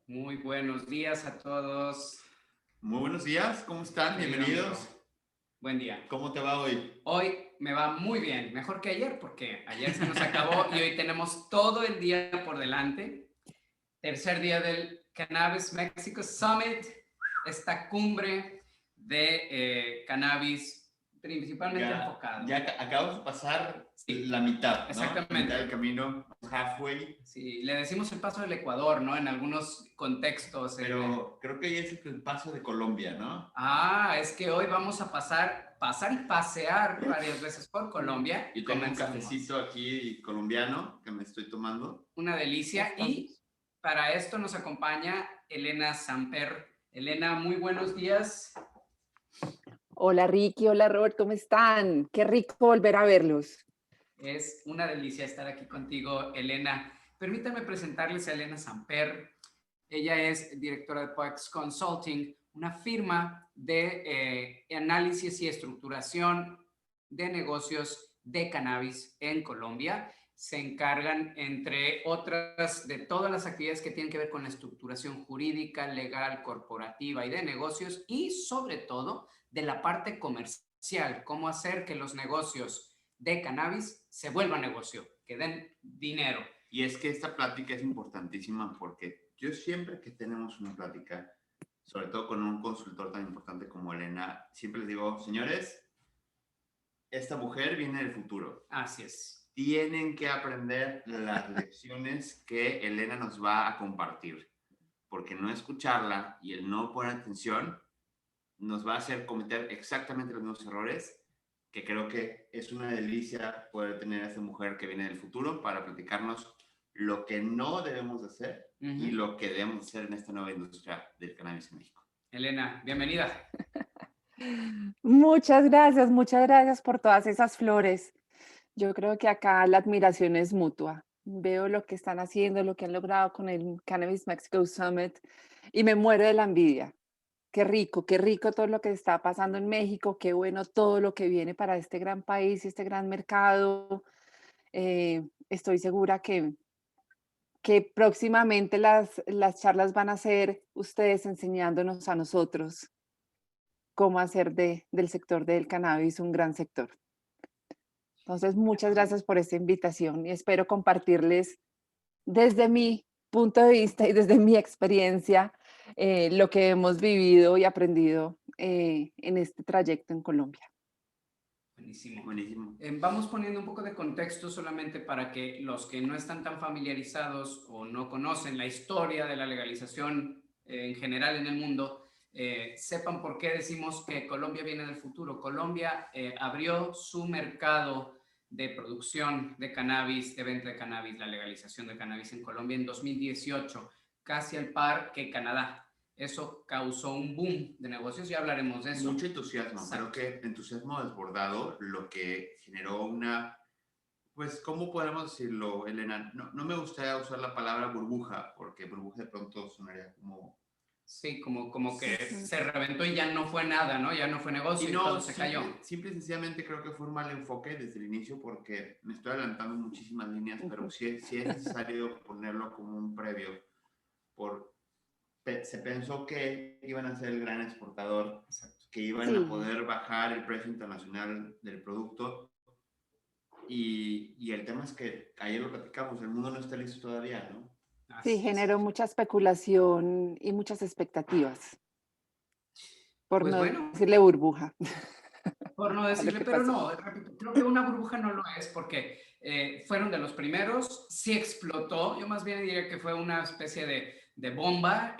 Muy buenos días a todos. Muy buenos días, ¿cómo están? Querido Bienvenidos. amigo, buen día. ¿Cómo te va hoy? Hoy me va muy bien, mejor que ayer, porque ayer se nos acabó y hoy tenemos todo el día por delante. Tercer día del Cannabis Mexico Summit, esta cumbre de cannabis principalmente enfocado. Ya acabamos de pasar Sí, la mitad, ¿no? exactamente. La mitad del camino, halfway. Sí, le decimos el paso del Ecuador, ¿no? En algunos contextos. Pero creo que ya es el paso de Colombia, ¿no? Es que hoy vamos a pasar y pasear varias veces por Colombia. Y tengo un cafecito aquí colombiano que me estoy tomando. Una delicia. Y para esto nos acompaña Elena Samper. Elena, muy buenos días. Hola Ricky, hola Robert, ¿cómo están? Qué rico volver a verlos. Es una delicia estar aquí contigo, Elena. Permítanme presentarles a Elena Samper. Ella es directora de Poex Consulting, una firma de análisis y estructuración de negocios de cannabis en Colombia. Se encargan, entre otras, de todas las actividades que tienen que ver con la estructuración jurídica, legal, corporativa y de negocios, y sobre todo de la parte comercial, cómo hacer que los negocios de cannabis se vuelvan negocio, que den dinero. Y es que esta plática es importantísima porque yo siempre que tenemos una plática, sobre todo con un consultor tan importante como Elena, siempre les digo, señores, esta mujer viene del futuro. Así es. Tienen que aprender las lecciones que Elena nos va a compartir, porque no escucharla y el no poner atención nos va a hacer cometer exactamente los mismos errores, que creo que es una delicia poder tener a esta mujer que viene del futuro para platicarnos lo que no debemos de hacer y lo que debemos hacer en esta nueva industria del cannabis en México. Elena, bienvenida. Muchas gracias por todas esas flores. Yo creo que acá la admiración es mutua. Veo lo que están haciendo, lo que han logrado con el Cannabis Mexico Summit y me muero de la envidia. Qué rico todo lo que está pasando en México, qué bueno todo lo que viene para este gran país y este gran mercado. Estoy segura que próximamente las charlas van a ser ustedes enseñándonos a nosotros cómo hacer del sector del cannabis un gran sector. Entonces, muchas gracias por esta invitación y espero compartirles desde mi punto de vista y desde mi experiencia lo que hemos vivido y aprendido en este trayecto en Colombia. Buenísimo. Buenísimo. Vamos poniendo un poco de contexto solamente para que los que no están tan familiarizados o no conocen la historia de la legalización en general en el mundo, sepan por qué decimos que Colombia viene del futuro. Colombia abrió su mercado de producción de cannabis, de venta de cannabis, la legalización de cannabis en Colombia en 2018, casi al par que Canadá. Eso causó un boom de negocios y hablaremos de eso. Mucho entusiasmo, Exacto. creo que entusiasmo desbordado, lo que generó una, pues, ¿cómo podemos decirlo, Elena? No me gustaría usar la palabra burbuja, porque burbuja de pronto sonaría como... Sí, como que Ujú. se reventó y ya no fue nada, ¿no? Ya no fue negocio y, no, todo se cayó. simple y sencillamente creo que fue un mal enfoque desde el inicio porque me estoy adelantando muchísimas líneas, pero sí es necesario ponerlo como un previo. Por, se pensó que iban a ser el gran exportador, que iban a Sí, poder bajar el precio internacional del producto y el tema es que ayer lo platicamos, el mundo no está listo todavía, ¿no? sí, Así es. generó mucha especulación y muchas expectativas, por Pues no bueno, decirle burbuja por no a lo decirle, que pero pasó. no, repito, creo que una burbuja no lo es porque fueron de los primeros, sí explotó, yo más bien diría que fue una especie de bomba,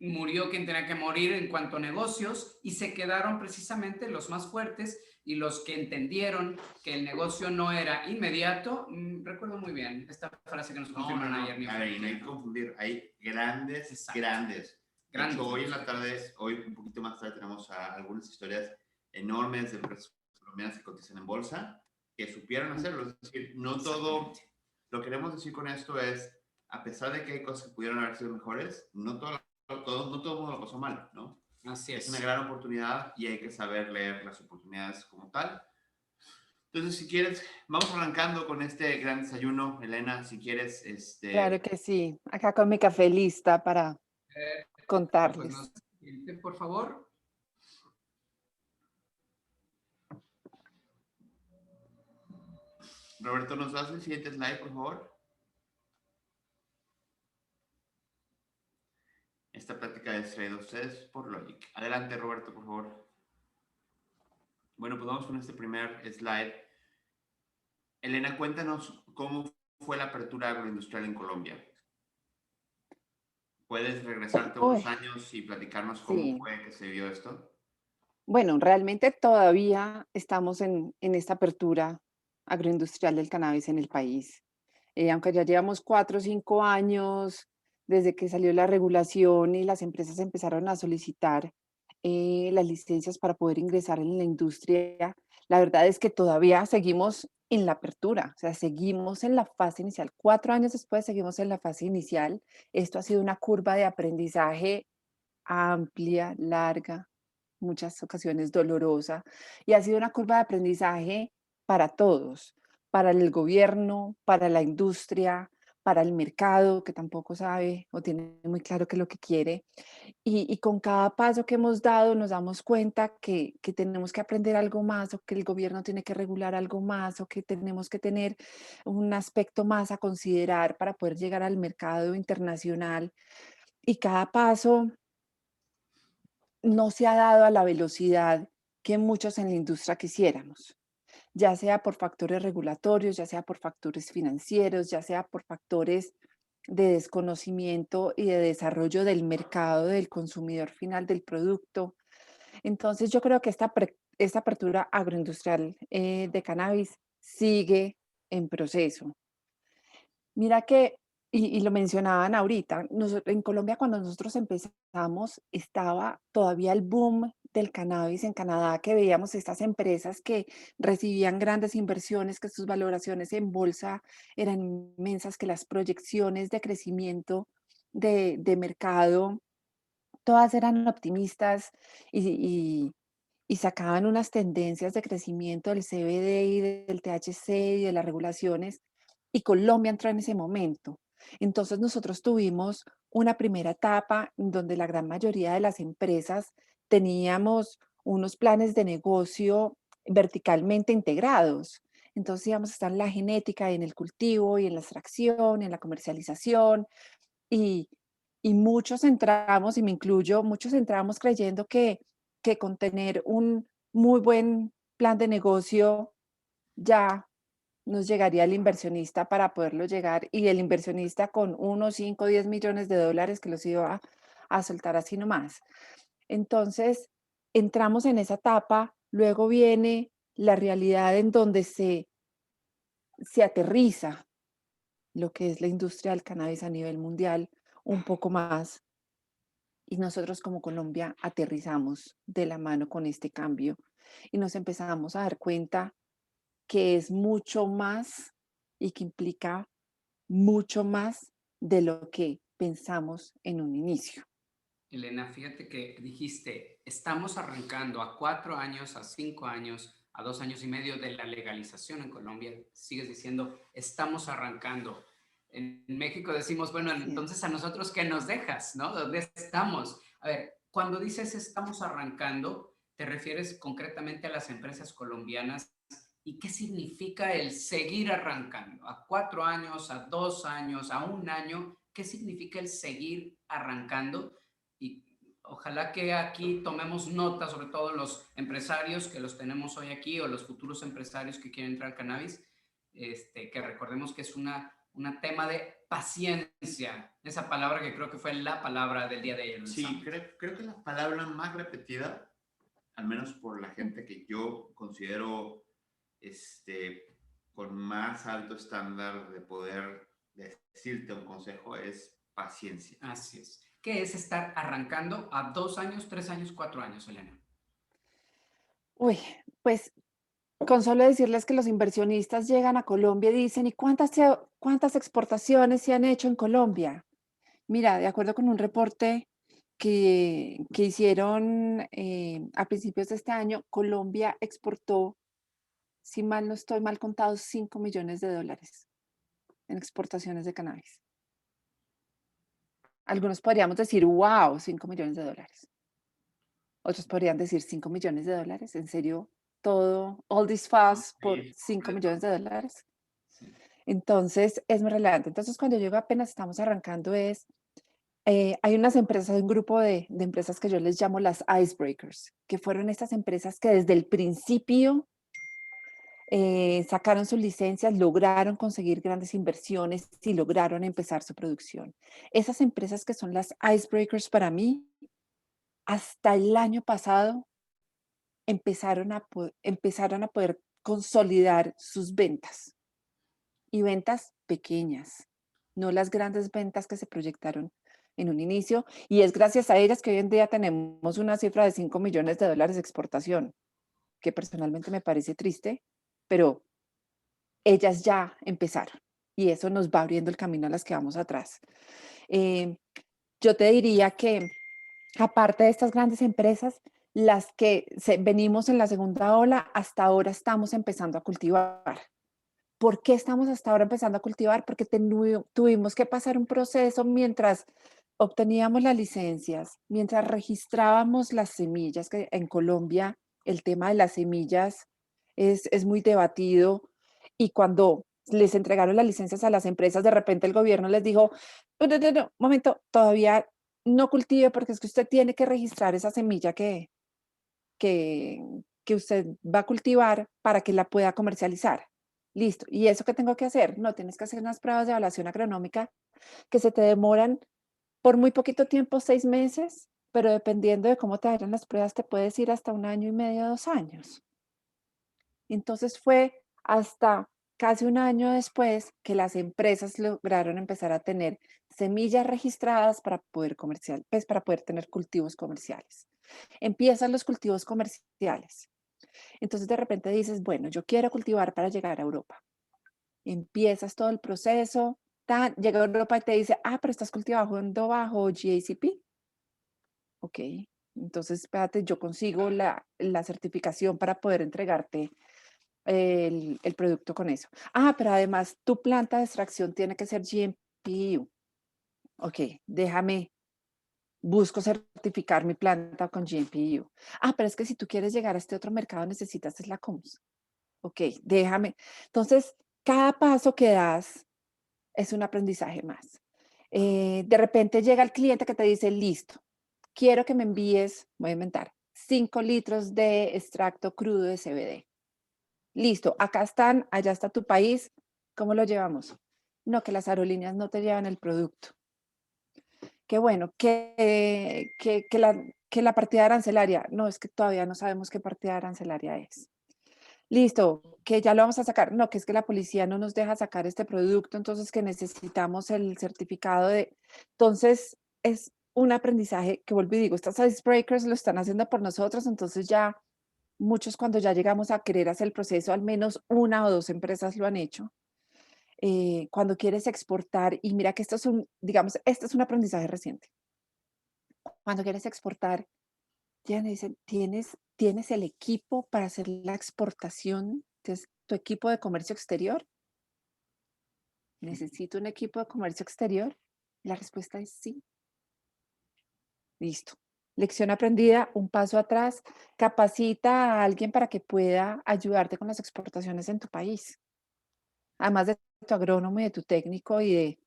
murió quien tenía que morir en cuanto a negocios y se quedaron precisamente los más fuertes y los que entendieron que el negocio no era inmediato. Recuerdo muy bien esta frase que nos confirman ayer. A ver, y no hay que confundir, hay grandes, Exacto. grandes. De Grandes hecho, hoy en la negocios. tarde, hoy un poquito más tarde, tenemos algunas historias enormes de empresas colombianas que cotizan en bolsa, que supieron hacerlo. Es decir, no todo, Exactamente. lo que queremos decir con esto es, a pesar de que hay cosas que pudieron haber sido mejores, no todo el mundo lo pasó mal, ¿no? Así Es una es. gran oportunidad y hay que saber leer las oportunidades como tal. Entonces, si quieres, vamos arrancando con este gran desayuno, Elena, si quieres, Claro que sí. Acá con mi café lista para Pues contarles. nos, por favor. Roberto, ¿nos das el siguiente slide, por favor? Esta plática es traída a ustedes por Logic. Adelante, Roberto, por favor. Bueno, pues vamos con este primer slide. Elena, cuéntanos cómo fue la apertura agroindustrial en Colombia. ¿Puedes regresarte Uy, unos años y platicarnos cómo sí. fue que se vio esto? Bueno, realmente todavía estamos en esta apertura agroindustrial del cannabis en el país. Aunque ya llevamos 4 o 5 años desde que salió la regulación y las empresas empezaron a solicitar las licencias para poder ingresar en la industria, la verdad es que todavía seguimos en la apertura, o sea, seguimos en la fase inicial. 4 años después seguimos en la fase inicial. Esto ha sido una curva de aprendizaje amplia, larga, muchas ocasiones dolorosa, y ha sido una curva de aprendizaje para todos, para el gobierno, para la industria, para el mercado, que tampoco sabe o tiene muy claro qué es lo que quiere. Y con cada paso que hemos dado nos damos cuenta que tenemos que aprender algo más o que el gobierno tiene que regular algo más o que tenemos que tener un aspecto más a considerar para poder llegar al mercado internacional. Y cada paso no se ha dado a la velocidad que muchos en la industria quisiéramos, ya sea por factores regulatorios, ya sea por factores financieros, ya sea por factores de desconocimiento y de desarrollo del mercado del consumidor final del producto. Entonces, yo creo que esta apertura agroindustrial de cannabis sigue en proceso. Mira que, y lo mencionaban ahorita, en Colombia cuando nosotros empezamos estaba todavía el boom del cannabis en Canadá, que veíamos estas empresas que recibían grandes inversiones, que sus valoraciones en bolsa eran inmensas, que las proyecciones de crecimiento de mercado, todas eran optimistas y sacaban unas tendencias de crecimiento del CBD y del THC y de las regulaciones, y Colombia entró en ese momento. Entonces nosotros tuvimos una primera etapa en donde la gran mayoría de las empresas teníamos unos planes de negocio verticalmente integrados. Entonces íbamos a estar en la genética, en el cultivo y en la extracción, en la comercialización, y, y muchos entramos, y me incluyo, muchos entramos creyendo que con tener un muy buen plan de negocio ya nos llegaría el inversionista para poderlo llegar, y el inversionista con 1, 5, 10 millones de dólares que los iba a soltar así nomás. Entonces, entramos en esa etapa, luego viene la realidad en donde se aterriza lo que es la industria del cannabis a nivel mundial un poco más, y nosotros como Colombia aterrizamos de la mano con este cambio y nos empezamos a dar cuenta que es mucho más y que implica mucho más de lo que pensamos en un inicio. Elena, fíjate que dijiste, estamos arrancando a 4 años, a 5 años, a 2 años y medio de la legalización en Colombia. Sigues diciendo, estamos arrancando. En México decimos, bueno, Sí. entonces a nosotros, ¿qué nos dejas? ¿No? ¿Dónde estamos? A ver, cuando dices estamos arrancando, ¿te refieres concretamente a las empresas colombianas? ¿Y qué significa el seguir arrancando? ¿A 4 años, a 2 años, a un año? ¿Qué significa el seguir arrancando? Y ojalá que aquí tomemos nota, sobre todo los empresarios que los tenemos hoy aquí o los futuros empresarios que quieren entrar al cannabis, que recordemos que es una tema de paciencia, esa palabra que creo que fue la palabra del día de ayer. Sí, creo que la palabra más repetida, al menos por la gente que yo considero con más alto estándar de poder decirte un consejo, es paciencia. Así es. ¿Qué es estar arrancando a 2 años, 3 años, 4 años, Elena? Uy, pues con solo decirles que los inversionistas llegan a Colombia y dicen, ¿y cuántas exportaciones se han hecho en Colombia? Mira, de acuerdo con un reporte que hicieron a principios de este año, Colombia exportó si mal no estoy mal contado, $5 millones en exportaciones de cannabis. Algunos podríamos decir, wow, $5 millones. Otros podrían decir $5 millones. ¿En serio? Todo, all this fuss por Sí, $5 millones. Sí. Entonces, es muy relevante. Entonces, cuando yo digo apenas estamos arrancando es, hay unas empresas, un grupo de empresas que yo les llamo las icebreakers, que fueron estas empresas que desde el principio sacaron sus licencias, lograron conseguir grandes inversiones y lograron empezar su producción. Esas empresas que son las icebreakers para mí, hasta el año pasado empezaron a poder consolidar sus ventas y ventas pequeñas, no las grandes ventas que se proyectaron en un inicio. Y es gracias a ellas que hoy en día tenemos una cifra de $5 millones de exportación, que personalmente me parece triste, pero ellas ya empezaron y eso nos va abriendo el camino a las que vamos atrás. Eh, yo te diría que aparte de estas grandes empresas, las que venimos en la segunda ola, hasta ahora estamos empezando a cultivar. ¿Por qué estamos hasta ahora empezando a cultivar? Porque tuvimos que pasar un proceso mientras obteníamos las licencias, mientras registrábamos las semillas, que en Colombia el tema de las semillas es muy debatido y cuando les entregaron las licencias a las empresas, de repente el gobierno les dijo, no, no, no, no, momento, todavía no cultive porque es que usted tiene que registrar esa semilla que, que usted va a cultivar para que la pueda comercializar. Listo. ¿Y eso qué tengo que hacer? No, tienes que hacer unas pruebas de evaluación agronómica que se te demoran por muy poquito tiempo, 6 meses, pero dependiendo de cómo te vayan las pruebas, te puedes ir hasta 1 año y medio, 2 años. Entonces fue hasta casi un año después que las empresas lograron empezar a tener semillas registradas para poder pues, para poder tener cultivos comerciales. Empiezan los cultivos comerciales. Entonces de repente dices, bueno, yo quiero cultivar para llegar a Europa. Empiezas todo el proceso, llega a Europa y te dice, pero estás cultivando bajo GACP. Ok, entonces espérate, yo consigo la certificación para poder entregarte el producto con eso. Pero además tu planta de extracción tiene que ser GMP. Ok, busco certificar mi planta con GMP. Pero es que si tú quieres llegar a este otro mercado necesitas es la COMS. Ok, déjame. Entonces, cada paso que das es un aprendizaje más. De repente llega el cliente que te dice, listo, quiero que me envíes, voy a inventar, 5 litros de extracto crudo de CBD. Listo, acá están, allá está tu país, ¿cómo lo llevamos? No, que las aerolíneas no te llevan el producto. Qué bueno, que la partida arancelaria, no, es que todavía no sabemos qué partida arancelaria es. Listo, que ya lo vamos a sacar. No, que es que la policía no nos deja sacar este producto, entonces que necesitamos el certificado de... Entonces, es un aprendizaje que vuelvo y digo, estas icebreakers lo están haciendo por nosotros, entonces ya muchos cuando ya llegamos a querer hacer el proceso, al menos una o dos empresas lo han hecho. Cuando quieres exportar, y mira que esto es digamos, este es un aprendizaje reciente. Cuando quieres exportar, ya me dicen, ¿tienes el equipo para hacer la exportación? ¿Tienes tu equipo de comercio exterior? ¿Necesito un equipo de comercio exterior? La respuesta es sí. Listo. Lección aprendida, un paso atrás. Capacita a alguien para que pueda ayudarte con las exportaciones en tu país. Además de tu agrónomo y de tu técnico y de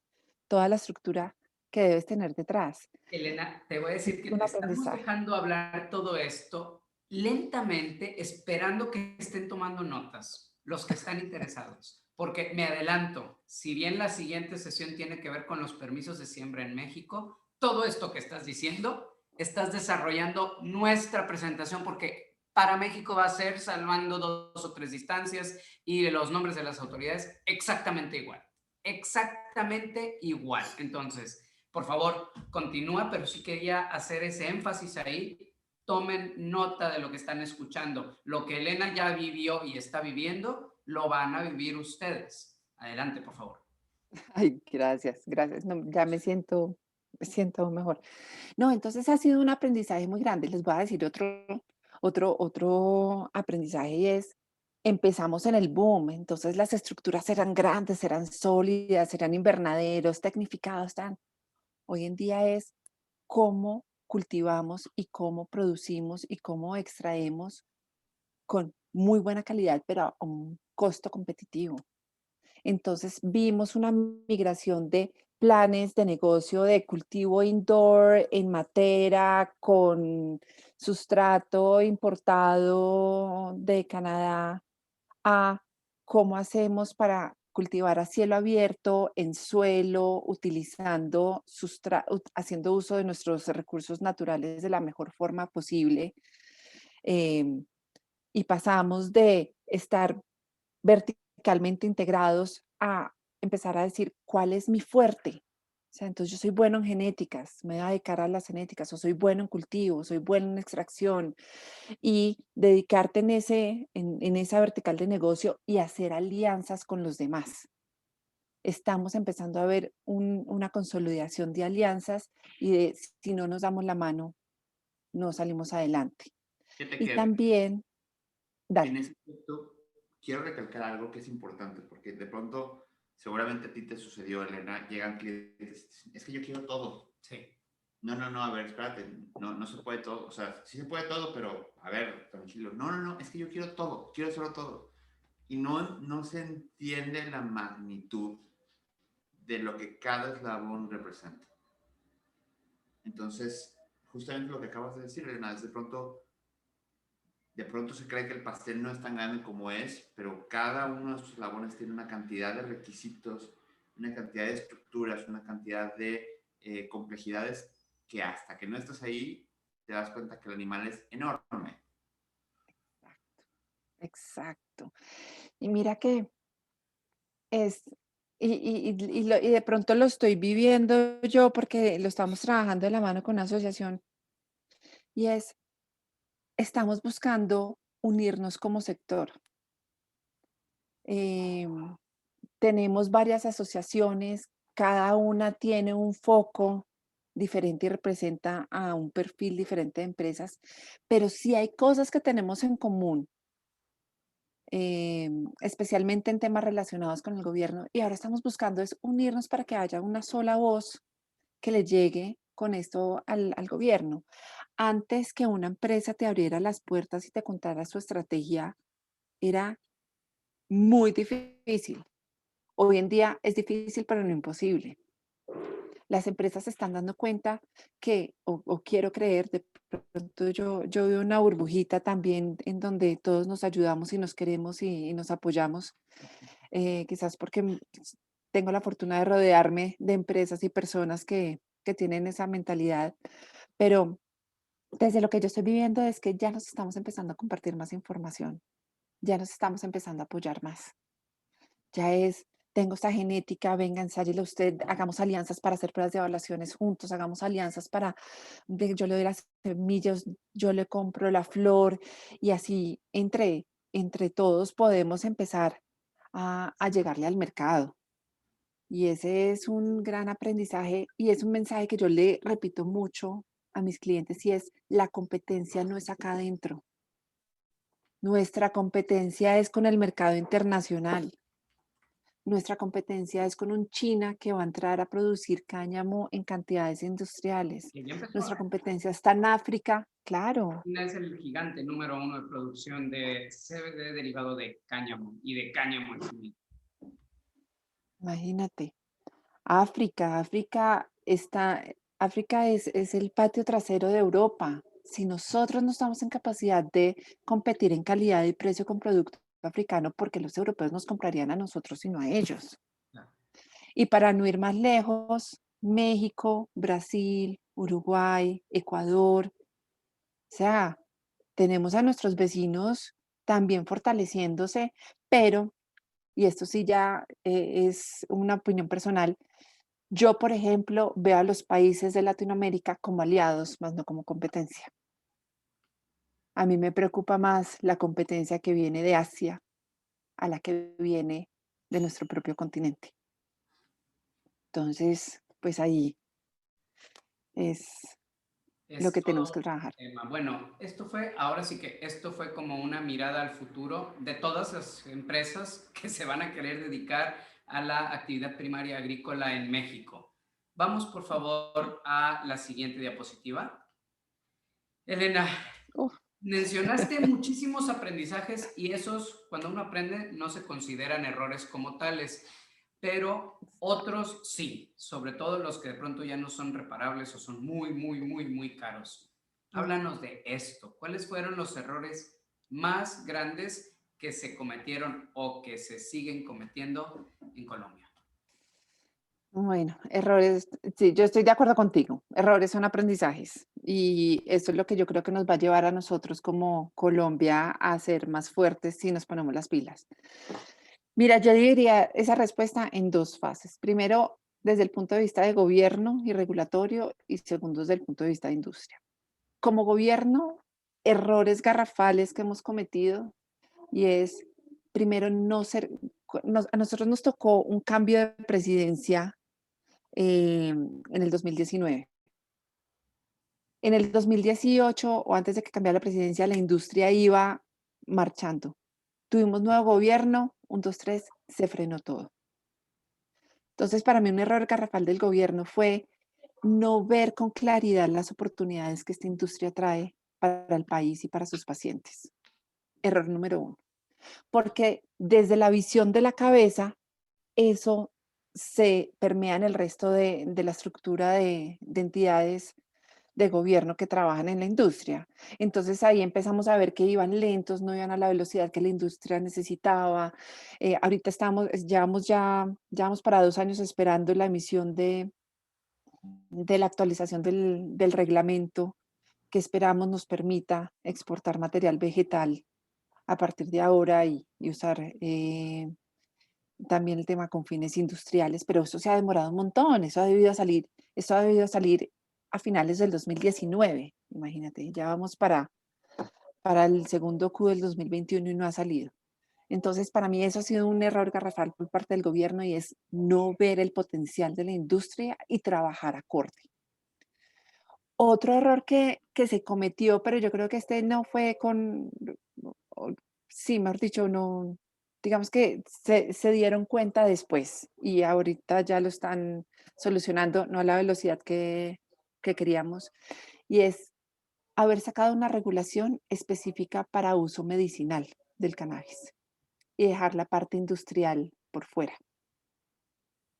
toda la estructura que debes tener detrás. Elena, te voy a decir que Un te estamos aprendizaje. dejando hablar todo esto lentamente, esperando que estén tomando notas los que están interesados. Porque me adelanto, si bien la siguiente sesión tiene que ver con los permisos de siembra en México, todo esto que estás diciendo, estás desarrollando nuestra presentación porque para México va a ser salvando 2 o 3 distancias y los nombres de las autoridades exactamente igual. Exactamente igual. Entonces, por favor, continúa, pero sí quería hacer ese énfasis ahí. Tomen nota de lo que están escuchando. Lo que Elena ya vivió y está viviendo, lo van a vivir ustedes. Adelante, por favor. Ay, gracias, gracias. No, ya me siento mejor. No, entonces ha sido un aprendizaje muy grande. Les voy a decir otro aprendizaje y es empezamos en el boom, entonces las estructuras eran grandes, eran sólidas, eran invernaderos, tecnificados, tan. Hoy en día es cómo cultivamos y cómo producimos y cómo extraemos con muy buena calidad, pero a un costo competitivo. Entonces vimos una migración de planes de negocio de cultivo indoor en matera con sustrato importado de Canadá a cómo hacemos para cultivar a cielo abierto, en suelo, utilizando, haciendo uso de nuestros recursos naturales de la mejor forma posible. em, y pasamos de estar verticalmente integrados a empezar a decir cuál es mi fuerte. O sea, entonces yo soy bueno en genéticas, me voy a dedicar a las genéticas, o soy bueno en cultivo, soy bueno en extracción, y dedicarte en esa vertical de negocio y hacer alianzas con los demás. Estamos empezando a ver una consolidación de alianzas y de si no nos damos la mano, no salimos adelante. Fíjate Y que también, en dale. ese punto quiero recalcar algo que es importante, porque de pronto, seguramente a ti te sucedió, Elena, llegan clientes, es que yo quiero todo. Sí. No, no, no, a ver, espérate, no, no se puede todo, o sea, sí se puede todo, pero a ver, tranquilo. No, no, no, es que yo quiero todo, quiero solo todo. Y no, no se entiende la magnitud de lo que cada eslabón representa. Entonces, justamente lo que acabas de decir, Elena, es de pronto se cree que el pastel no es tan grande como es, pero cada uno de sus eslabones tiene una cantidad de requisitos, una cantidad de estructuras, una cantidad de complejidades que hasta que no estás ahí te das cuenta que el animal es enorme. Exacto. Y mira que es, y de pronto lo estoy viviendo yo porque lo estamos trabajando de la mano con una asociación y es, estamos buscando unirnos como sector. Em, Tenemos varias asociaciones, cada una tiene un foco diferente y representa a un perfil diferente de empresas, pero sí hay cosas que tenemos en común, especialmente en temas relacionados con el gobierno. Y ahora estamos buscando es unirnos para que haya una sola voz que le llegue con esto al gobierno. Antes que una empresa te abriera las puertas y te contara su estrategia, era muy difícil. Hoy en día es difícil, pero no imposible. Las empresas se están dando cuenta que, o quiero creer, de pronto yo veo una burbujita también en donde todos nos ayudamos y nos queremos y nos apoyamos, quizás porque tengo la fortuna de rodearme de empresas y personas que tienen esa mentalidad, pero desde lo que yo estoy viviendo es que ya nos estamos empezando a compartir más información, ya nos estamos empezando a apoyar más. Ya es, tengo esta genética, venga, ensáyela usted, hagamos alianzas para hacer pruebas de evaluaciones juntos, hagamos alianzas para, yo le doy las semillas, yo le compro la flor y así entre todos podemos empezar a llegarle al mercado. Y ese es un gran aprendizaje y es un mensaje que yo le repito mucho a mis clientes y es, la competencia no es acá adentro. Nuestra competencia es con el mercado internacional. Nuestra competencia es con un China que va a entrar a producir cáñamo en cantidades industriales. Y ya empezó, Nuestra ¿eh? competencia está en África, claro, China es el gigante número uno de producción de CBD derivado de cáñamo y de cáñamo en sí. imagínate. África es el patio trasero de Europa. Si nosotros no estamos en capacidad de competir en calidad y precio con producto africano, ¿por qué los europeos nos comprarían a nosotros y no a ellos? Claro. Y para no ir más lejos, México, Brasil, Uruguay, Ecuador, o sea, tenemos a nuestros vecinos también fortaleciéndose, pero, y esto sí ya es una opinión personal, yo, por ejemplo, veo a los países de Latinoamérica como aliados, más no como competencia. A mí me preocupa más la competencia que viene de Asia a la que viene de nuestro propio continente. Entonces, pues ahí es, lo Es que tenemos todo que trabajar. un tema. Bueno, ahora sí que esto fue como una mirada al futuro de todas las empresas que se van a querer dedicar a la actividad primaria agrícola en México. Vamos, por favor, a la siguiente diapositiva. Elena, Uf, mencionaste muchísimos aprendizajes y esos, cuando uno aprende, no se consideran errores como tales, pero otros sí, sobre todo los que de pronto ya no son reparables o son muy, muy, muy, muy caros. Háblanos de esto. ¿Cuáles fueron los errores más grandes que se cometieron o que se siguen cometiendo en Colombia? bueno, errores, sí, yo estoy de acuerdo contigo. Errores son aprendizajes y eso es lo que yo creo que nos va a llevar a nosotros como Colombia a ser más fuertes si nos ponemos las pilas. Mira, yo dividiría esa respuesta en dos fases. Primero, desde el punto de vista de gobierno y regulatorio y segundo, desde el punto de vista de industria. Como gobierno, errores garrafales que hemos cometido y es, primero, no ser, a nosotros nos tocó un cambio de presidencia en el 2019. En el 2018 o antes de que cambiara la presidencia, la industria iba marchando. Tuvimos nuevo gobierno, un, dos, tres, se frenó todo. Entonces, para mí un error garrafal del gobierno fue no ver con claridad las oportunidades que esta industria trae para el país y para sus pacientes. Error número uno. Porque desde la visión de la cabeza, eso se permea en el resto de la estructura de entidades de gobierno que trabajan en la industria. Entonces ahí empezamos a ver que iban lentos, no iban a la velocidad que la industria necesitaba. Ahorita llevamos para 2 años esperando la emisión de la actualización del reglamento que esperamos nos permita exportar material vegetal a partir de ahora y usar también el tema con fines industriales, pero eso se ha demorado un montón, eso ha debido salir a finales del 2019, imagínate, ya vamos para el segundo Q del 2021 y no ha salido. Entonces, para mí eso ha sido un error garrafal por parte del gobierno y es no ver el potencial de la industria y trabajar acorde. Otro error que se cometió, pero yo creo que este no fue o- sí, mejor dicho, no, digamos que se dieron cuenta después y ahorita ya lo están solucionando, no a la velocidad que queríamos, y es haber sacado una regulación específica para uso medicinal del cannabis y dejar la parte industrial por fuera.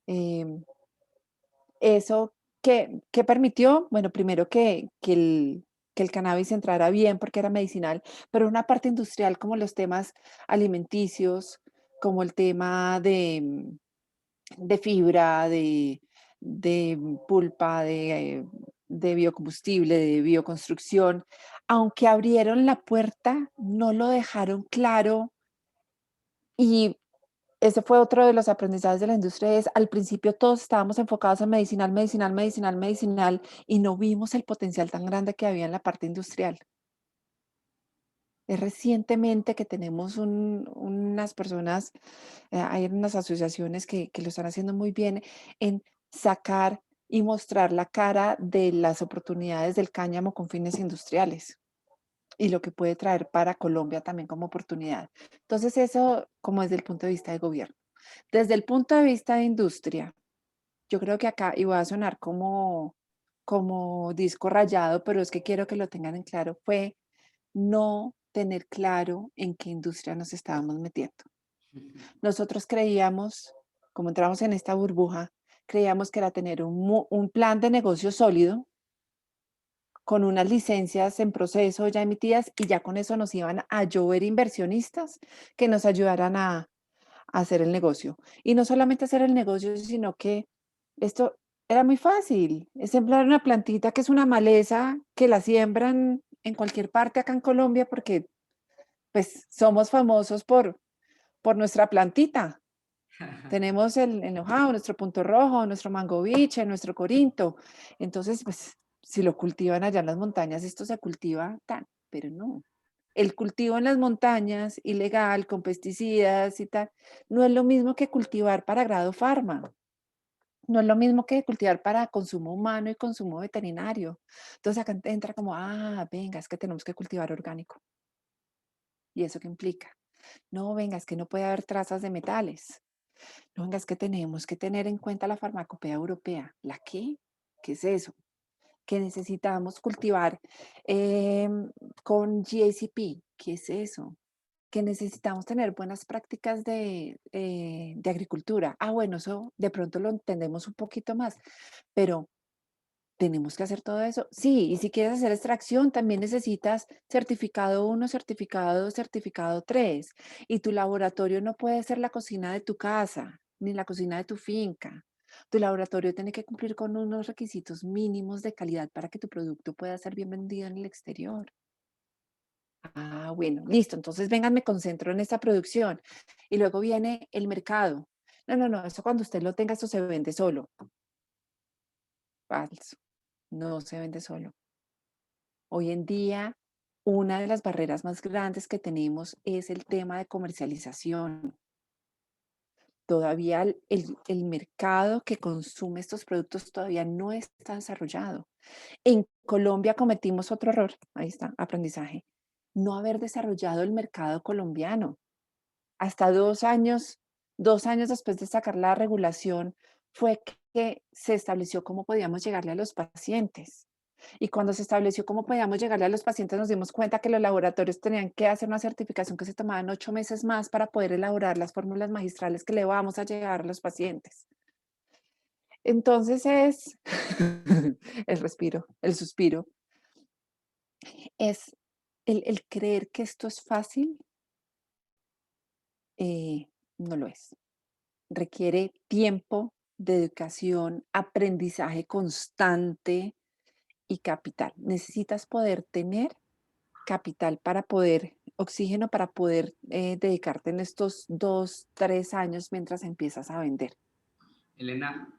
Em, Eso ¿qué permitió? Bueno, primero que el cannabis entrara bien porque era medicinal, pero una parte industrial como los temas alimenticios, como el tema de fibra, de pulpa, de biocombustible, de bioconstrucción, aunque abrieron la puerta, no lo dejaron claro y ese fue otro de los aprendizajes de la industria, es al principio todos estábamos enfocados en medicinal, medicinal, medicinal, medicinal y no vimos el potencial tan grande que había en la parte industrial. Es recientemente que tenemos unas personas, hay unas asociaciones que lo están haciendo muy bien en sacar y mostrar la cara de las oportunidades del cáñamo con fines industriales y lo que puede traer para Colombia también como oportunidad. Entonces eso como desde el punto de vista de gobierno. Desde el punto de vista de industria, yo creo que acá, y voy a sonar como disco rayado, pero es que quiero que lo tengan en claro, fue no tener claro en qué industria nos estábamos metiendo. Nosotros creíamos, como entramos en esta burbuja, creíamos que era tener un plan de negocio sólido con unas licencias en proceso ya emitidas y ya con eso nos iban a llover inversionistas que nos ayudaran a hacer el negocio. Y no solamente hacer el negocio, sino que esto era muy fácil. Es sembrar una plantita que es una maleza que la siembran en cualquier parte acá en Colombia porque pues somos famosos por nuestra plantita. Tenemos el nojao, nuestro punto rojo, nuestro mango biche, nuestro corinto. Entonces, pues si lo cultivan allá en las montañas, esto se cultiva tan, pero no. El cultivo en las montañas, ilegal, con pesticidas y tal, no es lo mismo que cultivar para grado farma. no es lo mismo que cultivar para consumo humano y consumo veterinario. Entonces acá entra como, venga, es que tenemos que cultivar orgánico. ¿Y eso qué implica? No, venga, es que no puede haber trazas de metales. No, venga, es que tenemos que tener en cuenta la farmacopea europea. ¿La qué? ¿Qué es eso? Que necesitamos cultivar con GACP. ¿Qué es eso? Que necesitamos tener buenas prácticas de agricultura. Bueno, eso de pronto lo entendemos un poquito más, pero tenemos que hacer todo eso. Sí, y si quieres hacer extracción, también necesitas certificado 1, certificado 2, certificado 3. Y tu laboratorio no puede ser la cocina de tu casa, ni la cocina de tu finca. Tu laboratorio tiene que cumplir con unos requisitos mínimos de calidad para que tu producto pueda ser bien vendido en el exterior. Bueno, listo. Entonces, vengan, me concentro en esta producción. Y luego viene el mercado. No, no, no, eso cuando usted lo tenga, eso se vende solo. Falso. No se vende solo. Hoy en día, una de las barreras más grandes que tenemos es el tema de comercialización. Todavía el mercado que consume estos productos todavía no está desarrollado. En Colombia cometimos otro error, ahí está, aprendizaje, no haber desarrollado el mercado colombiano. Hasta 2 años después de sacar la regulación, fue que se estableció cómo podíamos llegarle a los pacientes. Y cuando se estableció cómo podíamos llegarle a los pacientes, nos dimos cuenta que los laboratorios tenían que hacer una certificación que se tomaban 8 meses más para poder elaborar las fórmulas magistrales que le vamos a llegar a los pacientes. Entonces es el respiro, el suspiro, es el creer que esto es fácil, no lo es. Requiere tiempo, dedicación, aprendizaje constante y capital. Necesitas poder tener capital para poder, oxígeno para poder dedicarte en estos 2, 3 años mientras empiezas a vender. Elena,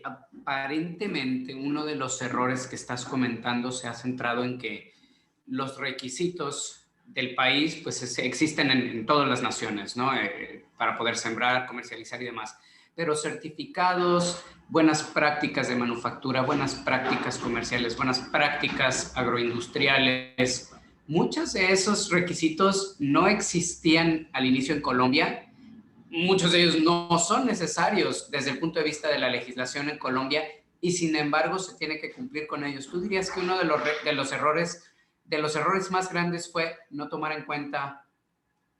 aparentemente uno de los errores que estás comentando se ha centrado en que los requisitos del país pues existen en todas las naciones, ¿no? Para poder sembrar, comercializar y demás. Pero certificados, buenas prácticas de manufactura, buenas prácticas comerciales, buenas prácticas agroindustriales, muchos de esos requisitos no existían al inicio en Colombia. Muchos de ellos no son necesarios desde el punto de vista de la legislación en Colombia y sin embargo se tiene que cumplir con ellos. ¿Tú dirías que uno de los errores más grandes fue no tomar en cuenta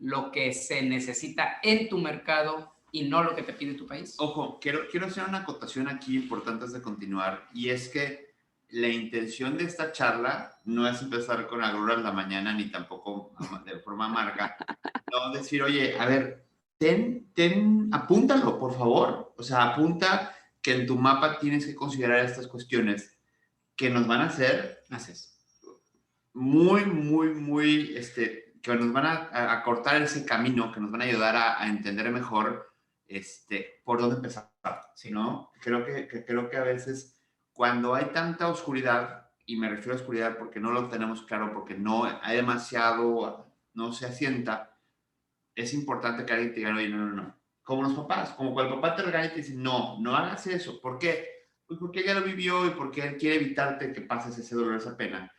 lo que se necesita en tu mercado y no lo que te pide tu país? Ojo, quiero hacer una acotación aquí importante antes de continuar, y es que la intención de esta charla no es empezar con agruras la mañana, ni tampoco de forma amarga. No, decir, oye, a ver, apúntalo, por favor. O sea, apunta que en tu mapa tienes que considerar estas cuestiones que nos van a hacer muy, muy, muy, que nos van a cortar ese camino, que nos van a ayudar a entender mejor por dónde empezar, ¿no? Creo que a veces cuando hay tanta oscuridad, y me refiero a oscuridad porque no lo tenemos claro, porque no hay demasiado, no se asienta, es importante que alguien te diga, oye, no, no, no. Como los papás, como cuando el papá te regaña y te dice, no, no hagas eso. ¿Por qué? Pues porque ella lo vivió y porque él quiere evitarte que pases ese dolor, esa pena.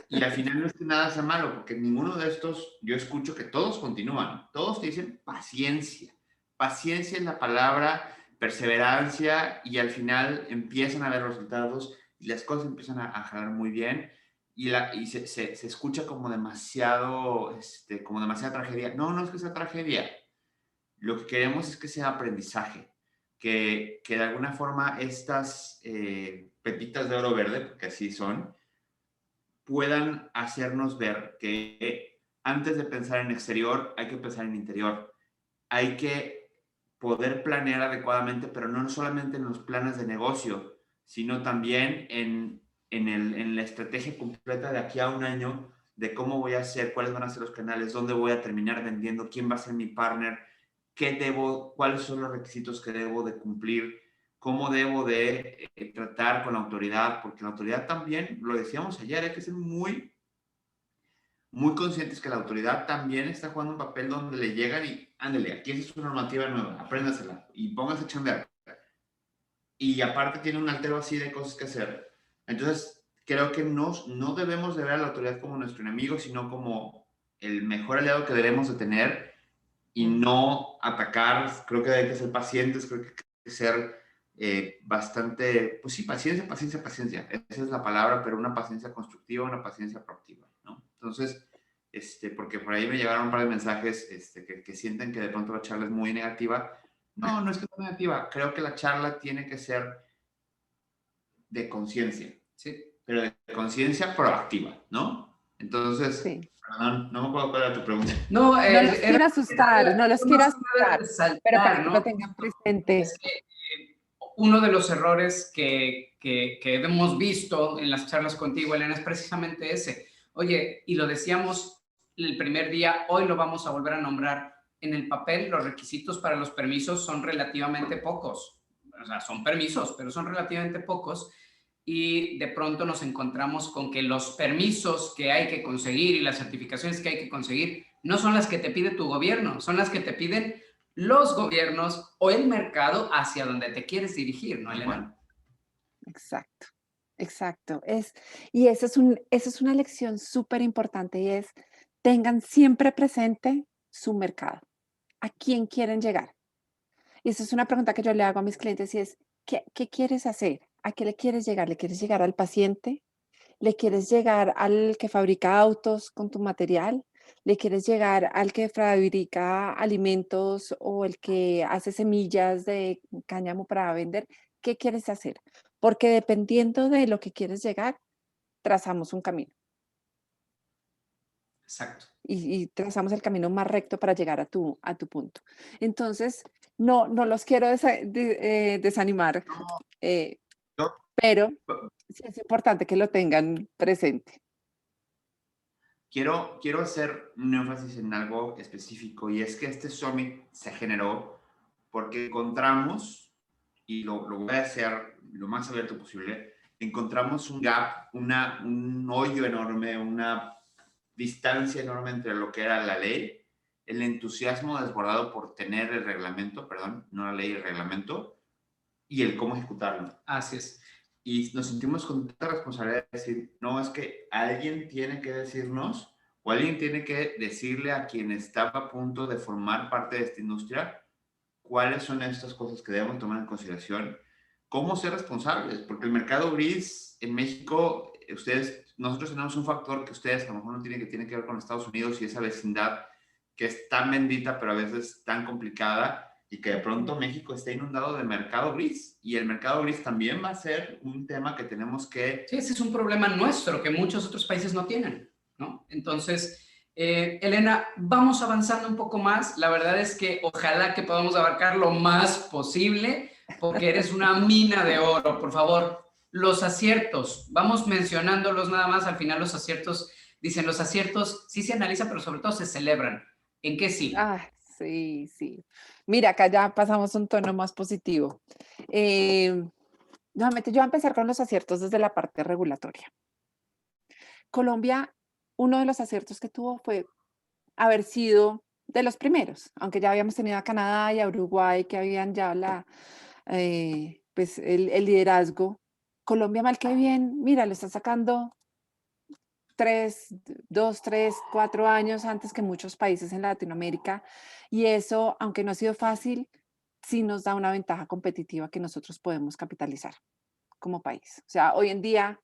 Y al final no es que nada sea malo, porque ninguno de estos, yo escucho que todos continúan, todos te dicen paciencia. Paciencia es la palabra, perseverancia, y al final empiezan a ver resultados y las cosas empiezan a jalar muy bien, y se escucha como demasiado, como demasiada tragedia. No, no es que sea tragedia. Lo que queremos es que sea aprendizaje, que de alguna forma estas pepitas de oro verde, porque así son, puedan hacernos ver que antes de pensar en exterior, hay que pensar en interior. Hay que poder planear adecuadamente, pero no solamente en los planes de negocio, sino también en la estrategia completa de aquí a un año, de cómo voy a hacer, cuáles van a ser los canales, dónde voy a terminar vendiendo, quién va a ser mi partner, cuáles son los requisitos que debo de cumplir, cómo debo de tratar con la autoridad, porque la autoridad también, lo decíamos ayer, hay que ser muy, muy conscientes que la autoridad también está jugando un papel donde le llegan y, ándale, aquí es una normativa nueva, apréndasela y póngase a chambear. y aparte tiene un altero así de cosas que hacer. Entonces, creo que no debemos de ver a la autoridad como nuestro enemigo, sino como el mejor aliado que debemos de tener y no atacar. Creo que hay que ser pacientes, creo que hay que ser bastante, pues sí, paciencia, paciencia, paciencia. Esa es la palabra, pero una paciencia constructiva, una paciencia proactiva, ¿no? Entonces, porque por ahí me llegaron un par de mensajes que sienten que de pronto la charla es muy negativa. No es que sea negativa. Creo que la charla tiene que ser de conciencia, Sí. pero de conciencia proactiva, ¿no? Entonces, Sí. perdón, no me acuerdo cuál era tu pregunta. No, No los quiero asustar, no los quiero más que nada asustar, pero para resaltar, que ¿no? lo tengan presente. Es que uno de los errores que hemos visto en las charlas contigo, Elena, es precisamente ese. Oye, y lo decíamos el primer día, hoy lo vamos a volver a nombrar. En el papel, los requisitos para los permisos son relativamente pocos. O sea, son permisos, pero son relativamente pocos. Y de pronto nos encontramos con que los permisos que hay que conseguir y las certificaciones que hay que conseguir no son las que te pide tu gobierno, son las que te piden los gobiernos o el mercado hacia donde te quieres dirigir, ¿no, Elena? Exacto, exacto. Y esa es una lección súper importante y es, tengan siempre presente su mercado, a quién quieren llegar. Y esa es una pregunta que yo le hago a mis clientes y es, ¿qué quieres hacer? ¿A qué le quieres llegar? ¿Le quieres llegar al paciente? ¿Le quieres llegar al que fabrica autos con tu material? ¿Le quieres llegar al que fabrica alimentos o el que hace semillas de cáñamo para vender? ¿Qué quieres hacer? Porque dependiendo de lo que quieres llegar, trazamos un camino Exacto. y trazamos el camino más recto para llegar a tu punto. Entonces, no los quiero desanimar, eh, Yo, pero sí es importante que lo tengan presente. quiero hacer un énfasis en algo específico y es que este summit se generó porque encontramos, y lo voy a hacer lo más abierto posible, encontramos un gap, un hoyo enorme, una distancia enorme entre lo que era la ley, el entusiasmo desbordado por tener el reglamento, perdón, no la ley, el reglamento, y el cómo ejecutarlo. Así es. Y nos sentimos con tanta responsabilidad de decir, no, es que alguien tiene que decirnos o alguien tiene que decirle a quien estaba a punto de formar parte de esta industria cuáles son estas cosas que debemos tomar en consideración, cómo ser responsables, porque el mercado gris en México, nosotros tenemos un factor que ustedes a lo mejor no tienen, que tiene que ver con Estados Unidos y esa vecindad que es tan bendita, pero a veces tan complicada, y que de pronto México está inundado de mercado gris, y el mercado gris también va a ser un tema que tenemos que... Sí, ese es un problema nuestro que muchos otros países no tienen, ¿no? Entonces, Elena, vamos avanzando un poco más. La verdad es que ojalá que podamos abarcar lo más posible, porque eres una mina de oro. Por favor, los aciertos, vamos mencionándolos nada más. Al final los aciertos, dicen los aciertos, sí se analizan, pero sobre todo se celebran. ¿En qué sí? Ah, sí, sí. Mira, acá ya pasamos a un tono más positivo. Nuevamente, yo voy a empezar con los aciertos desde la parte regulatoria. Colombia, uno de los aciertos que tuvo fue haber sido de los primeros, aunque ya habíamos tenido a Canadá y a Uruguay que habían ya pues el liderazgo. Colombia, mal que bien, mira, lo está sacando 2, 3, 4 años antes que muchos países en Latinoamérica. Y eso, aunque no ha sido fácil, sí nos da una ventaja competitiva que nosotros podemos capitalizar como país. O sea, hoy en día,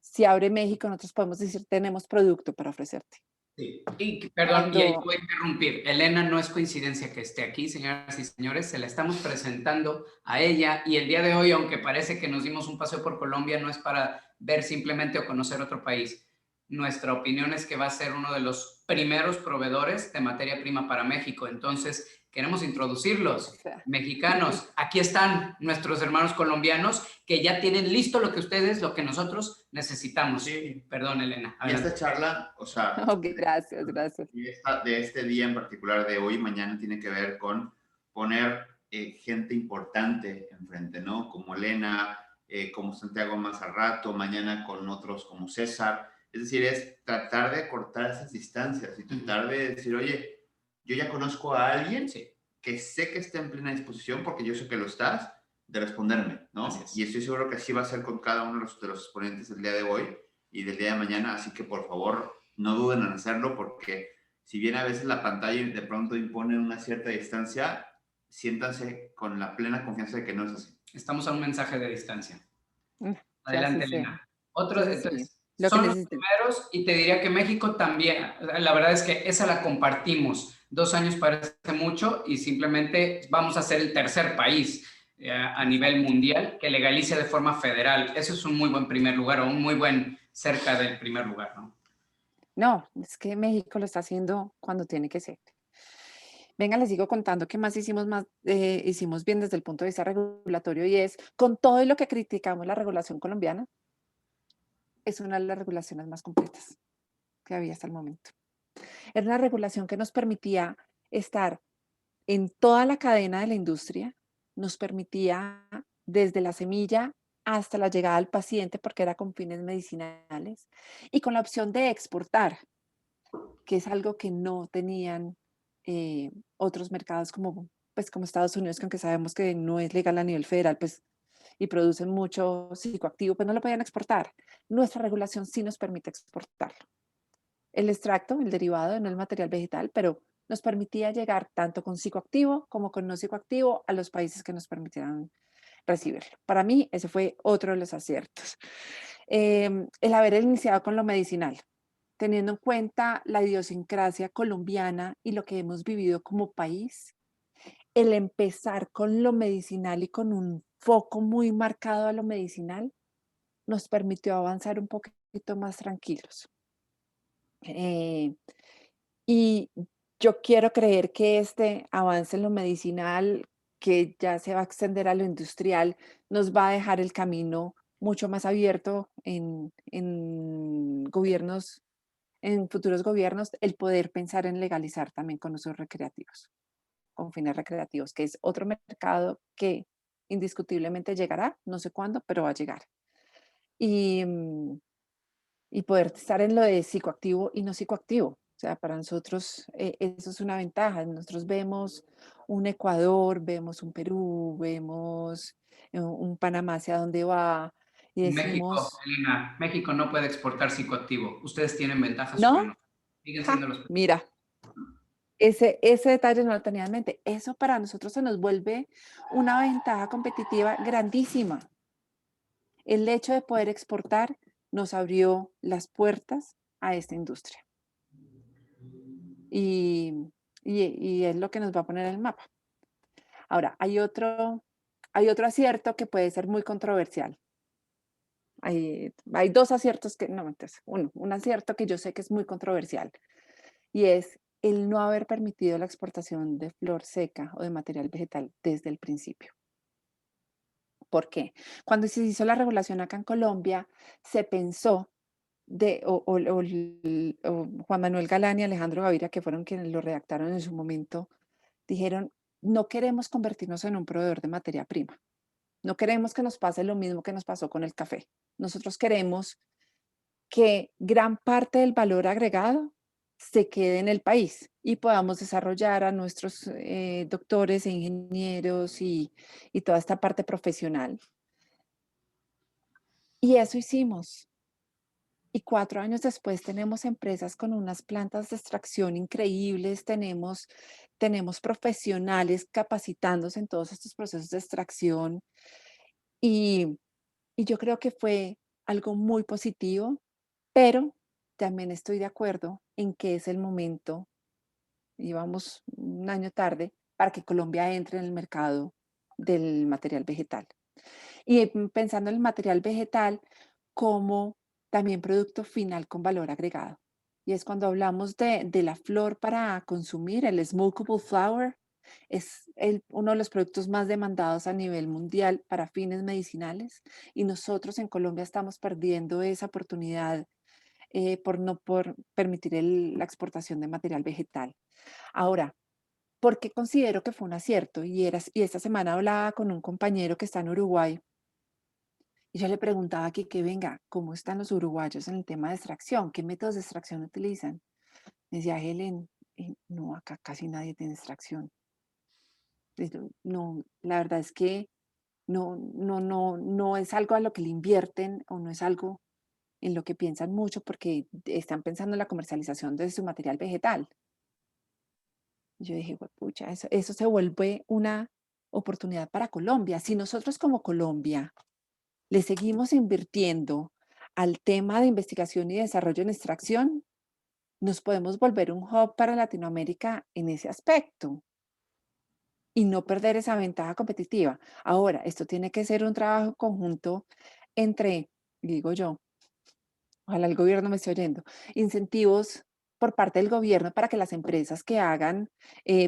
si abre México, nosotros podemos decir, tenemos producto para ofrecerte. Sí. Y, perdón, y ahí Cuando, voy a interrumpir. Elena, no es coincidencia que esté aquí, señoras y señores, se la estamos presentando a ella y el día de hoy, aunque parece que nos dimos un paseo por Colombia, no es para ver simplemente o conocer otro país. Nuestra opinión es que va a ser uno de los primeros proveedores de materia prima para México. Entonces, queremos o introducirlos. sea, Mexicanos, aquí están nuestros hermanos colombianos que ya tienen listo lo que ustedes, lo que nosotros necesitamos. Sí. Perdón, Elena. Y esta Adelante. charla, o sea, ok, gracias, gracias. de este día en particular, de hoy y mañana, tiene que ver con poner gente importante enfrente, ¿no? Como Elena, como Santiago más al rato, mañana con otros como César. Es decir, es tratar de cortar esas distancias y tratar de decir, oye, yo ya conozco a alguien Sí. que sé que está en plena disposición, porque yo sé que lo estás, de responderme, ¿no? Así es. Y estoy seguro que así va a ser con cada uno de los exponentes del día de hoy y del día de mañana, así que por favor no duden en hacerlo, porque si bien a veces la pantalla de pronto impone una cierta distancia, siéntanse con la plena confianza de que no es así. Estamos a un mensaje de distancia. Que así Adelante, sea. Elena. Otros, Sí, sí, entonces, lo que son los necesiten. primeros y te diría que México también. La verdad es que esa la compartimos. 2 años parece mucho y simplemente vamos a ser el tercer país a nivel Exacto. mundial que legalice de forma federal. Eso es un muy buen primer lugar o un muy buen cerca del primer lugar, ¿no? No, es que México lo está haciendo cuando tiene que ser. Venga, les sigo contando qué más hicimos bien desde el punto de vista regulatorio y es, con todo y lo que criticamos la regulación colombiana, es una de las regulaciones más completas que había hasta el momento. Era una regulación que nos permitía estar en toda la cadena de la industria, nos permitía desde la semilla hasta la llegada al paciente, porque era con fines medicinales, y con la opción de exportar, que es algo que no tenían otros mercados como Estados Unidos, que aunque sabemos que no es legal a nivel federal, pues, y producen mucho psicoactivo, pues no lo podían exportar. Nuestra regulación sí nos permite exportarlo. El extracto, el derivado, no el material vegetal, pero nos permitía llegar tanto con psicoactivo como con no psicoactivo a los países que nos permitieran recibirlo. Para mí, ese fue otro de los aciertos. El haber iniciado con lo medicinal, teniendo en cuenta la idiosincrasia colombiana y lo que hemos vivido como país, el empezar con lo medicinal y con un foco muy marcado a lo medicinal, nos permitió avanzar un poquito más tranquilos. Eh, y yo quiero creer que este avance en lo medicinal, que ya se va a extender a lo industrial, nos va a dejar el camino mucho más abierto en gobiernos, en futuros gobiernos, el poder pensar en legalizar también con usos recreativos, con fines recreativos, que es otro mercado que indiscutiblemente llegará, no sé cuándo, pero va a llegar. Y, y poder estar en lo de psicoactivo y no psicoactivo. O sea, para nosotros eso es una ventaja. Nosotros vemos un Ecuador, vemos un Perú, vemos un Panamá hacia dónde va y México, decimos, Elena, México no puede exportar psicoactivo. Ustedes tienen ventajas sobre no, nosotros. Siguen siendo ja, los... mira, ese detalle no lo tenía en mente. Eso para nosotros se nos vuelve una ventaja competitiva grandísima. El hecho de poder exportar nos abrió las puertas a esta industria. Y, y es lo que nos va a poner en el mapa. Ahora, hay otro acierto que puede ser muy controversial. Hay dos aciertos que, no, entonces, un acierto que yo sé que es muy controversial y es el no haber permitido la exportación de flor seca o de material vegetal desde el principio. ¿Por qué? Cuando se hizo la regulación acá en Colombia, se pensó o Juan Manuel Galán y Alejandro Gaviria, que fueron quienes lo redactaron en su momento, dijeron, no queremos convertirnos en un proveedor de materia prima. No queremos que nos pase lo mismo que nos pasó con el café. Nosotros queremos que gran parte del valor agregado se quede en el país y podamos desarrollar a nuestros doctores e ingenieros y toda esta parte profesional. Y eso hicimos. Y 4 años después tenemos empresas con unas plantas de extracción increíbles, tenemos profesionales capacitándose en todos estos procesos de extracción y, y yo creo que fue algo muy positivo, pero también estoy de acuerdo en que es el momento, y vamos un año tarde, para que Colombia entre en el mercado del material vegetal. Y pensando en el material vegetal como también producto final con valor agregado. Y es cuando hablamos de la flor para consumir, el smokable flower, es uno de los productos más demandados a nivel mundial para fines medicinales. Y nosotros en Colombia estamos perdiendo esa oportunidad por permitir la exportación de material vegetal. Ahora, ¿por qué considero que fue un acierto? Y esta semana hablaba con un compañero que está en Uruguay y yo le preguntaba que venga, ¿cómo están los uruguayos en el tema de extracción? ¿Qué métodos de extracción utilizan? Me decía, Helen, no, acá casi nadie tiene extracción. No, la verdad es que no es algo a lo que le invierten o no es algo en lo que piensan mucho porque están pensando en la comercialización de su material vegetal. Y yo dije, pucha, eso se vuelve una oportunidad para Colombia. Si nosotros como Colombia le seguimos invirtiendo al tema de investigación y desarrollo en extracción, nos podemos volver un hub para Latinoamérica en ese aspecto y no perder esa ventaja competitiva. Ahora, esto tiene que ser un trabajo conjunto entre, digo yo, ojalá el gobierno me esté oyendo, incentivos por parte del gobierno para que las empresas que hagan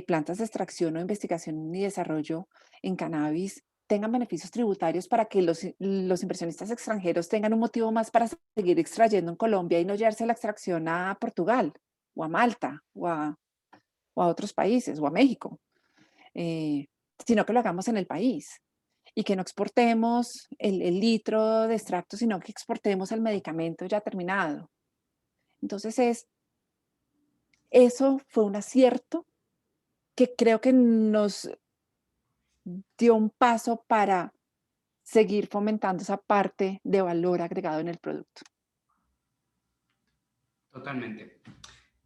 plantas de extracción o investigación y desarrollo en cannabis tengan beneficios tributarios para que los inversionistas extranjeros tengan un motivo más para seguir extrayendo en Colombia y no llevarse la extracción a Portugal o a Malta o a otros países o a México, eh, sino que lo hagamos en el país y que no exportemos el litro de extracto, sino que exportemos el medicamento ya terminado. Entonces eso fue un acierto que creo que nos dio un paso para seguir fomentando esa parte de valor agregado en el producto. Totalmente,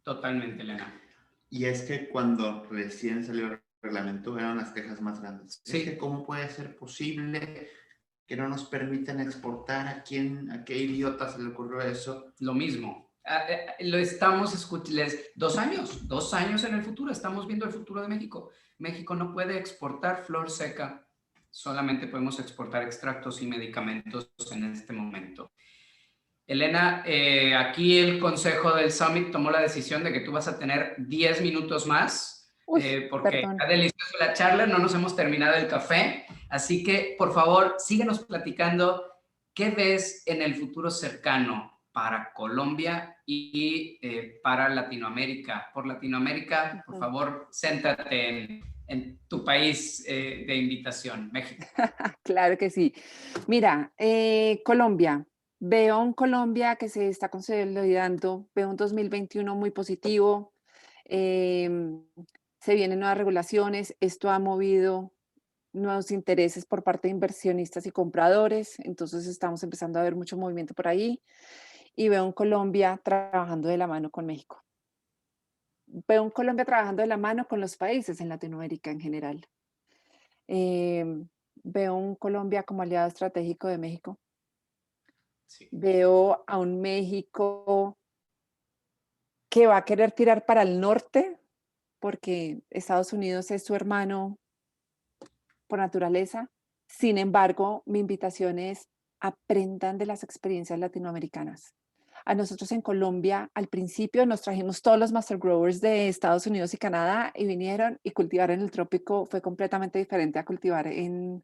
totalmente, Elena. Y es que cuando recién salió el reglamento eran las quejas más grandes. Sí. Es que cómo puede ser posible que no nos permitan exportar, a qué idiota se le ocurrió eso. Lo mismo. Lo estamos escuchando 2 años en el futuro, estamos viendo el futuro de México. México no puede exportar flor seca, solamente podemos exportar extractos y medicamentos en este momento. Elena, aquí el consejo del Summit tomó la decisión de que tú vas a tener 10 minutos más, porque Perdón. está deliciosa la charla, no nos hemos terminado el café, así que por favor síguenos platicando qué ves en el futuro cercano para Colombia y para Latinoamérica. Por Latinoamérica, por favor, céntrate en tu país de invitación, México. Claro que sí. Mira, Colombia. Veo un Colombia que se está consolidando, veo un 2021 muy positivo, se vienen nuevas regulaciones, esto ha movido nuevos intereses por parte de inversionistas y compradores, entonces estamos empezando a ver mucho movimiento por ahí y veo un Colombia trabajando de la mano con México. Veo un Colombia trabajando de la mano con los países en Latinoamérica en general. Veo un Colombia como aliado estratégico de México. Sí. Veo a un México que va a querer tirar para el norte, porque Estados Unidos es su hermano por naturaleza. Sin embargo, mi invitación es aprendan de las experiencias latinoamericanas. A nosotros en Colombia, al principio nos trajimos todos los master growers de Estados Unidos y Canadá y vinieron y cultivar en el trópico fue completamente diferente a cultivar en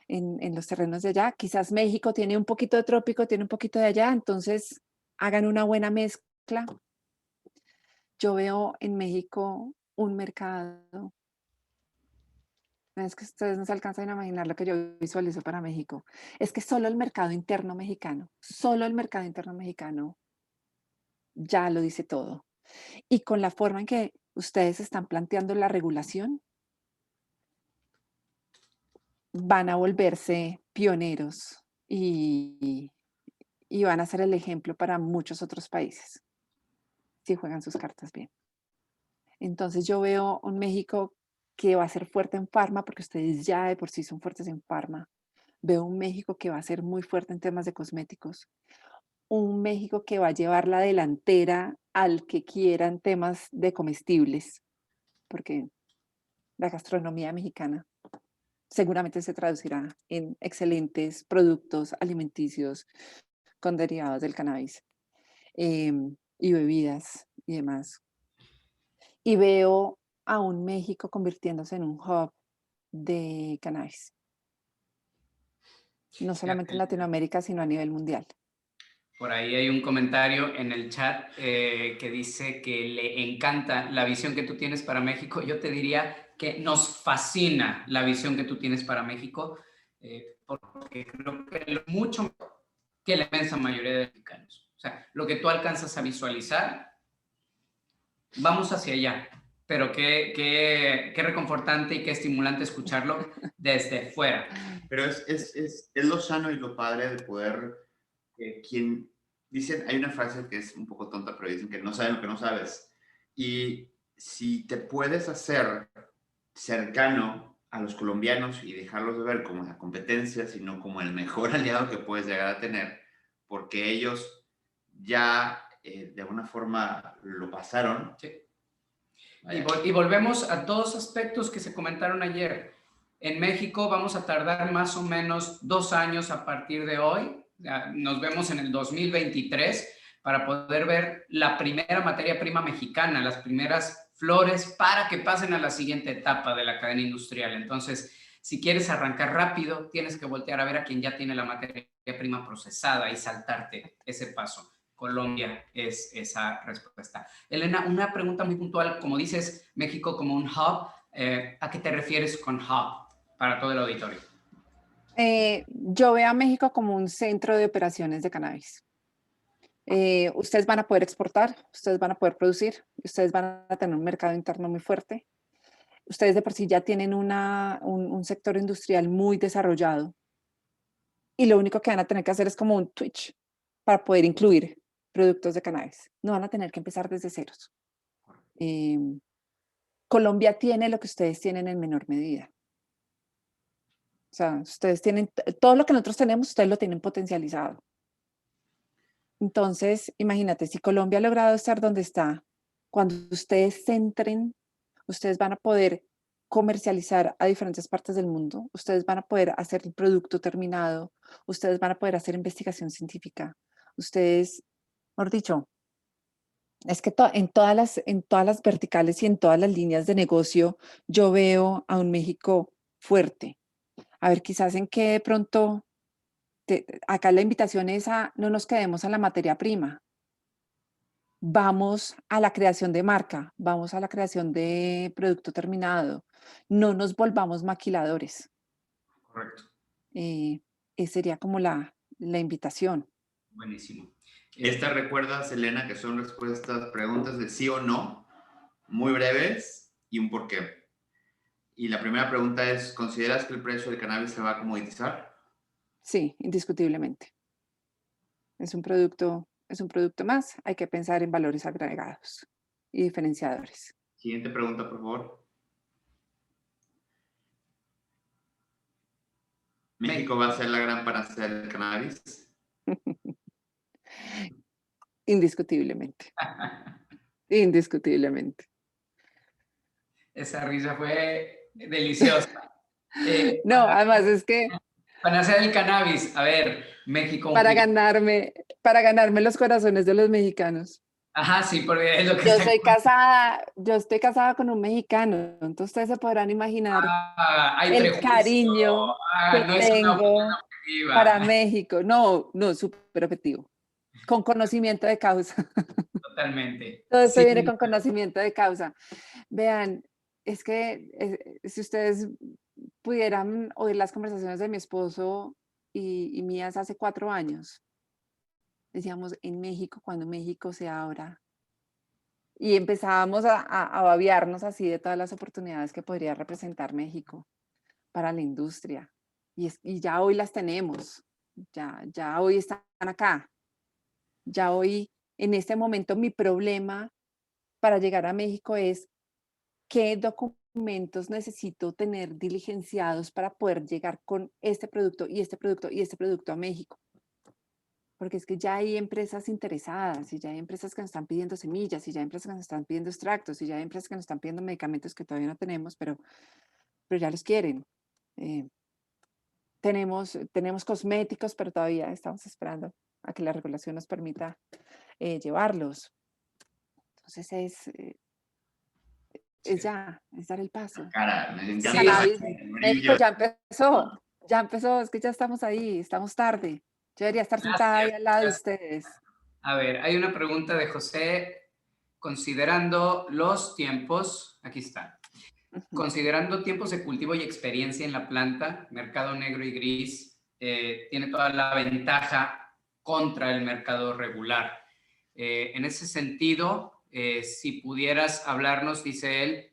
los terrenos de allá. Quizás México tiene un poquito de trópico, tiene un poquito de allá, entonces hagan una buena mezcla. Yo veo en México un mercado. Es que ustedes no se alcanzan a imaginar lo que yo visualizo para México. Es que solo el mercado interno mexicano, solo el mercado interno mexicano ya lo dice todo. Y con la forma en que ustedes están planteando la regulación, van a volverse pioneros y van a ser el ejemplo para muchos otros países si juegan sus cartas bien. Entonces yo veo un México que va a ser fuerte en farma, porque ustedes ya de por sí son fuertes en farma. Veo un México que va a ser muy fuerte en temas de cosméticos. Un México que va a llevar la delantera al que quieran temas de comestibles, porque la gastronomía mexicana seguramente se traducirá en excelentes productos alimenticios con derivados del cannabis y bebidas y demás. Y veo a un México convirtiéndose en un hub de cannabis, no solamente en Latinoamérica, sino a nivel mundial. Por ahí hay un comentario en el chat que dice que le encanta la visión que tú tienes para México. Yo te diría que nos fascina la visión que tú tienes para México, porque creo que es mucho mejor que la inmensa mayoría de mexicanos. O sea, lo que tú alcanzas a visualizar, vamos hacia allá. pero qué reconfortante y qué estimulante escucharlo desde fuera. Pero es lo sano y lo padre de poder, dicen, hay una frase que es un poco tonta, pero dicen que no saben lo que no sabes. Y si te puedes hacer cercano a los colombianos y dejarlos de ver como la competencia, sino como el mejor aliado que puedes llegar a tener, porque ellos ya de alguna forma lo pasaron. Sí. Y volvemos a dos aspectos que se comentaron ayer. En México vamos a tardar más o menos 2 años a partir de hoy. Nos vemos en el 2023 para poder ver la primera materia prima mexicana, las primeras flores para que pasen a la siguiente etapa de la cadena industrial. Entonces, si quieres arrancar rápido, tienes que voltear a ver a quien ya tiene la materia prima procesada y saltarte ese paso. Colombia es esa respuesta. Elena, una pregunta muy puntual. Como dices, México como un hub, ¿a qué te refieres con hub para todo el auditorio? Yo veo a México como un centro de operaciones de cannabis. Ustedes van a poder exportar, ustedes van a poder producir, ustedes van a tener un mercado interno muy fuerte. Ustedes de por sí ya tienen un sector industrial muy desarrollado y lo único que van a tener que hacer es como un twitch para poder incluir productos de cannabis. No van a tener que empezar desde ceros. Colombia tiene lo que ustedes tienen en menor medida. O sea, ustedes tienen todo lo que nosotros tenemos, ustedes lo tienen potencializado. Entonces, imagínate, si Colombia ha logrado estar donde está, cuando ustedes se entren, ustedes van a poder comercializar a diferentes partes del mundo, ustedes van a poder hacer el producto terminado, ustedes van a poder hacer investigación científica, ustedes, mejor dicho, es que en todas las verticales y en todas las líneas de negocio, yo veo a un México fuerte. A ver, quizás en qué de pronto, acá la invitación es a no nos quedemos a la materia prima. Vamos a la creación de marca, vamos a la creación de producto terminado, no nos volvamos maquiladores. Correcto. Sería como la invitación. Buenísimo. Estas recuerdas, Elena, que son respuestas, preguntas de sí o no, muy breves y un porqué. Y la primera pregunta es, ¿consideras que el precio del cannabis se va a comoditizar? Sí, indiscutiblemente. Es un producto más, hay que pensar en valores agregados y diferenciadores. Siguiente pregunta, por favor. ¿México va a ser la gran panacea del cannabis? Indiscutiblemente. Indiscutiblemente. Esa risa fue deliciosa. No, además es que Panacea del cannabis. A ver, México. para ganarme los corazones de los mexicanos. Ajá, sí, porque es lo que Yo estoy casada con un mexicano, entonces ustedes se podrán imaginar hay el prejuicio. cariño que No es una tengo objetiva. para México. No, súper efectivo. Con conocimiento de causa. Totalmente. Todo esto Sí. viene con conocimiento de causa. Vean, es que si ustedes pudieran oír las conversaciones de mi esposo y mías hace 4 años, decíamos en México, cuando México se abra. Y empezábamos a babearnos así de todas las oportunidades que podría representar México para la industria. Y ya hoy las tenemos, ya hoy están acá. Ya hoy, en este momento, mi problema para llegar a México es qué documentos necesito tener diligenciados para poder llegar con este producto y este producto y este producto a México. Porque es que ya hay empresas interesadas y ya hay empresas que nos están pidiendo semillas y ya hay empresas que nos están pidiendo extractos y ya hay empresas que nos están pidiendo medicamentos que todavía no tenemos, pero ya los quieren. Tenemos cosméticos, pero todavía estamos esperando a que la regulación nos permita llevarlos. Entonces es dar el paso. Cara, me encanta Cannabis, el México brillo. ya empezó, es que ya estamos ahí, estamos tarde. Yo debería estar sentada ahí Gracias. al lado de ustedes. A ver, hay una pregunta de José. Considerando los tiempos, aquí está. Considerando tiempos de cultivo y experiencia en la planta, mercado negro y gris, tiene toda la ventaja contra el mercado regular. En ese sentido, si pudieras hablarnos, dice él,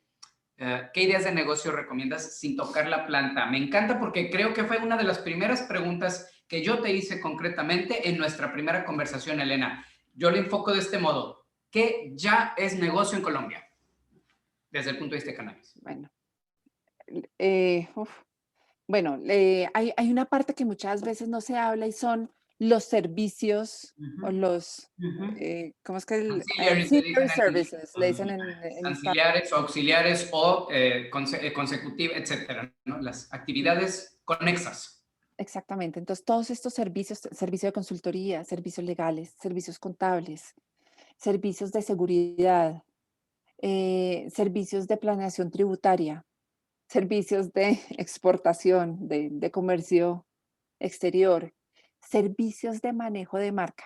¿qué ideas de negocio recomiendas sin tocar la planta? Me encanta porque creo que fue una de las primeras preguntas que yo te hice concretamente en nuestra primera conversación, Elena. Yo lo enfoco de este modo. ¿Qué ya es negocio en Colombia desde el punto de vista de cannabis? Bueno, uf. Bueno, hay una parte que muchas veces no se habla y son los servicios o los, ¿cómo es que Ancillaries, le ancillary dicen services, le dicen en español? ancillares o auxiliares o consecutivas, etcétera, ¿no? Las actividades conexas. Exactamente. Entonces, todos estos servicios, servicio de consultoría, servicios legales, servicios contables, servicios de seguridad, servicios de planeación tributaria, servicios de exportación, de comercio exterior, servicios de manejo de marca.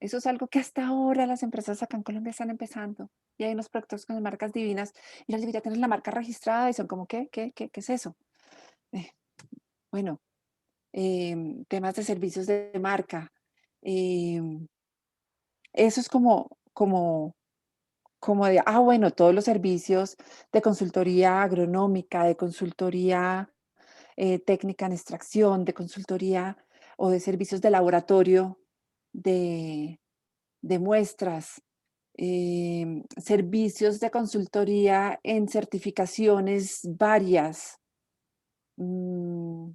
Eso es algo que hasta ahora las empresas acá en Colombia están empezando. Y hay unos proyectos con marcas divinas y las ya tienen la marca registrada y son como, ¿qué es eso? Eh, bueno, temas de servicios de marca. Eso es como de, bueno, todos los servicios de consultoría agronómica, de consultoría técnica en extracción, de consultoría o de servicios de laboratorio, de, de muestras, servicios de consultoría en certificaciones varias mm,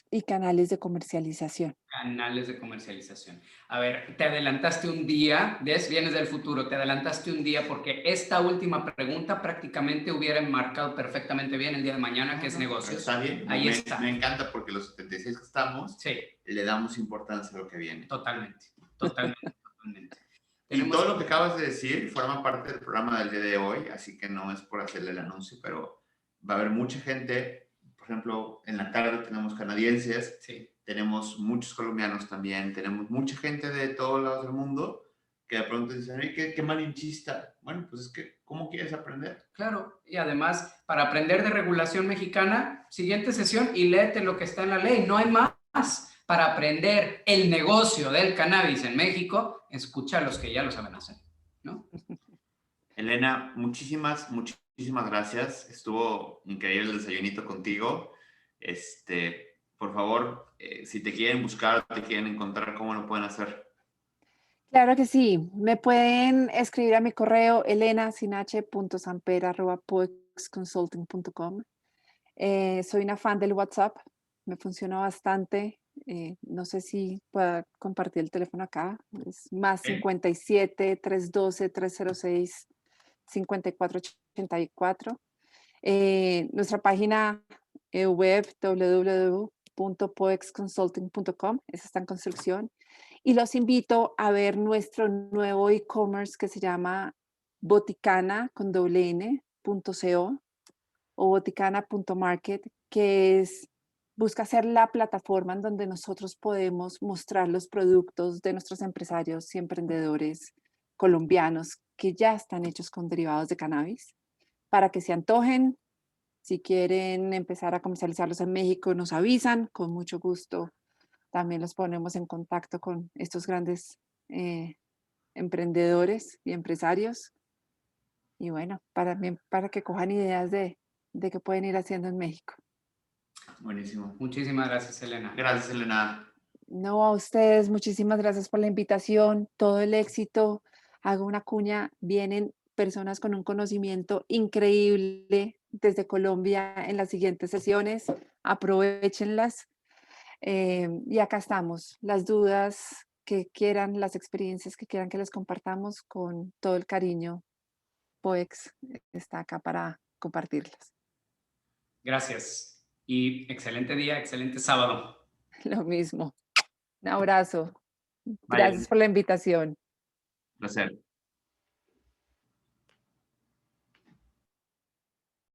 y canales de comercialización. Canales de comercialización. A ver, te adelantaste un día, vienes del futuro, te adelantaste un día porque esta última pregunta prácticamente hubiera enmarcado perfectamente bien el día de mañana, que es negocios. Está bien. Ahí está. Me encanta porque los 76 que estamos, sí, le damos importancia a lo que viene. totalmente, totalmente, totalmente. Y todo lo que acabas de decir forma parte del programa del día de hoy, así que no es por hacerle el anuncio, pero va a haber mucha gente, por ejemplo, en la tarde tenemos canadienses, Sí. tenemos muchos colombianos también, tenemos mucha gente de todos lados del mundo que de pronto dicen, "Ay, qué malinchista". Bueno, pues es que, ¿cómo quieres aprender? Claro, y además, para aprender de regulación mexicana, siguiente sesión y léete lo que está en la ley, no hay más. Para aprender el negocio del cannabis en México, escucha a los que ya lo saben hacer, ¿no? Elena, muchísimas gracias. Estuvo increíble el desayunito contigo. Por favor, si te quieren buscar, te quieren encontrar, ¿cómo lo pueden hacer? Claro que sí. Me pueden escribir a mi correo elena.samper@poexconsulting.com. Soy una fan del WhatsApp, me funciona bastante. No sé si pueda compartir el teléfono acá. Es más Sí. 57 312 306 5484. Nuestra página web www.poexconsulting.com, esa está en construcción. Y los invito a ver nuestro nuevo e-commerce que se llama boticana con doble n.co o boticana.market, que busca ser la plataforma en donde nosotros podemos mostrar los productos de nuestros empresarios y emprendedores colombianos que ya están hechos con derivados de cannabis, para que se antojen. Si quieren empezar a comercializarlos en México, nos avisan, con mucho gusto. También los ponemos en contacto con estos grandes emprendedores y empresarios. Y bueno, para que cojan ideas de qué pueden ir haciendo en México. Buenísimo. Muchísimas gracias, Elena. Gracias, Elena. No, a ustedes, muchísimas gracias por la invitación, todo el éxito. Hago una cuña, vienen personas con un conocimiento increíble desde Colombia en las siguientes sesiones, aprovéchenlas. Y acá estamos, las dudas que quieran, las experiencias que quieran que les compartamos con todo el cariño. POEX está acá para compartirlas. Gracias. Y excelente día, excelente sábado. Lo mismo. Un abrazo. Bye. Gracias por la invitación. Placer.